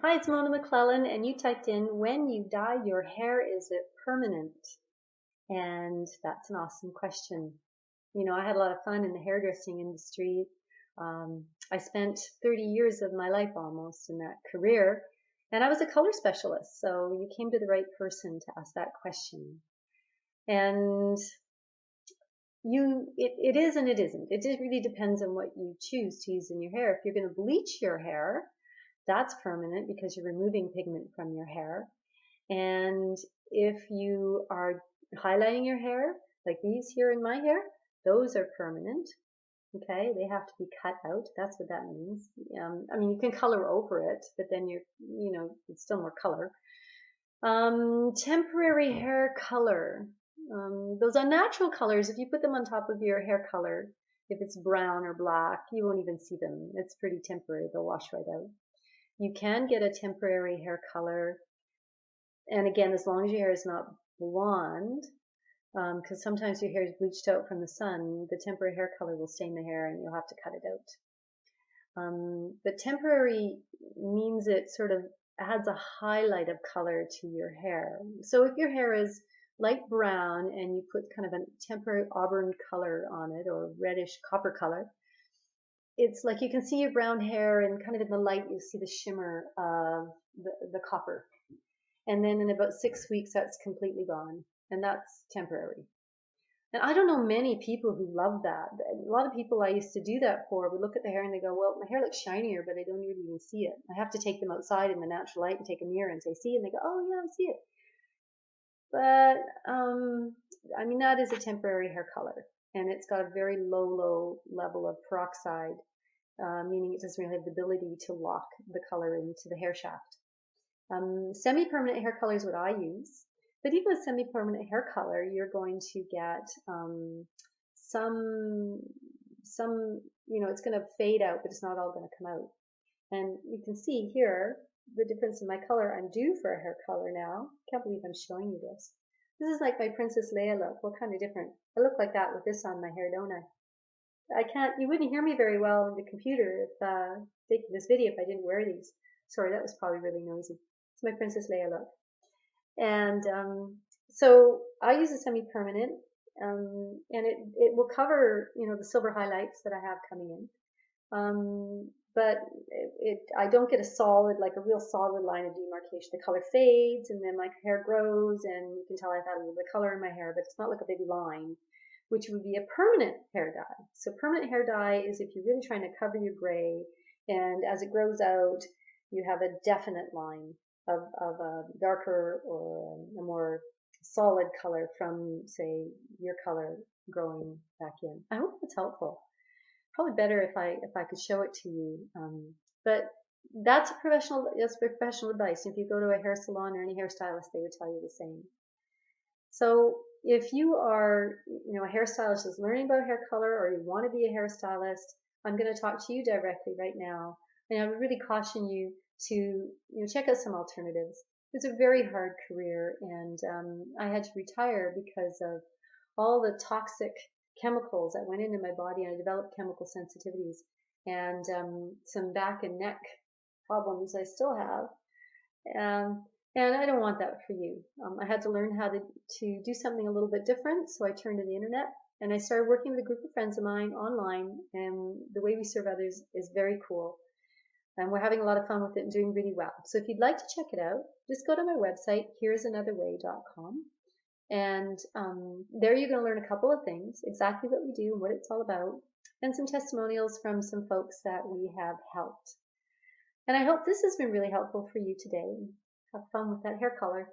Hi, it's Mona McClellan, and you typed in, when you dye your hair, is it permanent? And that's an awesome question. You know, I had a lot of fun in the hairdressing industry. I spent 30 years of my life almost in that career, and I was a color specialist, so you came to the right person to ask that question. And it is and it isn't. It really depends on what you choose to use in your hair. If you're going to bleach your hair, that's permanent because you're removing pigment from your hair. And if you are highlighting your hair, like these here in my hair, those are permanent. Okay, they have to be cut out. That's what that means. I mean, you can color over it, but then it's still more color. Temporary hair color. Those unnatural colors, if you put them on top of your hair color, if it's brown or black, you won't even see them. It's pretty temporary. They'll wash right out. You can get a temporary hair color, and again, as long as your hair is not blonde, because sometimes your hair is bleached out from the sun, the temporary hair color will stain the hair and you'll have to cut it out. But temporary means it sort of adds a highlight of color to your hair. So if your hair is light brown and you put kind of a temporary auburn color on it, or reddish copper color, it's like you can see your brown hair, and kind of in the light you see the shimmer of the copper. And then in about 6 weeks that's completely gone, and that's temporary. And I don't know many people who love that. A lot of people I used to do that for would look at the hair and they go, well, my hair looks shinier, but I don't really even see it. I have to take them outside in the natural light and take a mirror and say, see? And they go, oh yeah, I see it. But I mean, that is a temporary hair color, and it's got a very low level of peroxide, meaning it doesn't really have the ability to lock the color into the hair shaft. Semi-permanent hair color is what I use, but even with semi-permanent hair color, you're going to get some, it's going to fade out, but it's not all going to come out. And you can see here the difference in my color. I'm due for a hair color now. Can't believe I'm showing you this. This is like my Princess Leia look. What kind of different? I look like that with this on my hair, don't I? You wouldn't hear me very well on the computer if taking this video if I didn't wear these. Sorry, that was probably really noisy. It's my Princess Leia look. And so I use a semi-permanent, and it will cover, the silver highlights that I have coming in. But I don't get a solid, like a real solid line of demarcation. The color fades, and then my hair grows, and you can tell I've had a little bit of color in my hair, but it's not like a big line, which would be a permanent hair dye. So permanent hair dye is if you're really trying to cover your gray, and as it grows out, you have a definite line of a darker or a more solid color from, say, your color growing back in. I hope that's helpful. Probably better if I could show it to you. But that's professional advice. If you go to a hair salon or any hairstylist, they would tell you the same. So if you are, a hairstylist who's learning about hair color, or you want to be a hairstylist, I'm going to talk to you directly right now. And I would really caution you to, check out some alternatives. It's a very hard career, and I had to retire because of all the toxic chemicals that went into my body, and I developed chemical sensitivities and some back and neck problems I still have. And I don't want that for you. I had to learn how to do something a little bit different, so I turned to the internet and I started working with a group of friends of mine online, and the way we serve others is very cool. And we're having a lot of fun with it and doing really well. So if you'd like to check it out, just go to my website, here'sanotherway.com. And there you're going to learn a couple of things, exactly what we do and what it's all about, and some testimonials from some folks that we have helped. And I hope this has been really helpful for you today. Have fun with that hair color.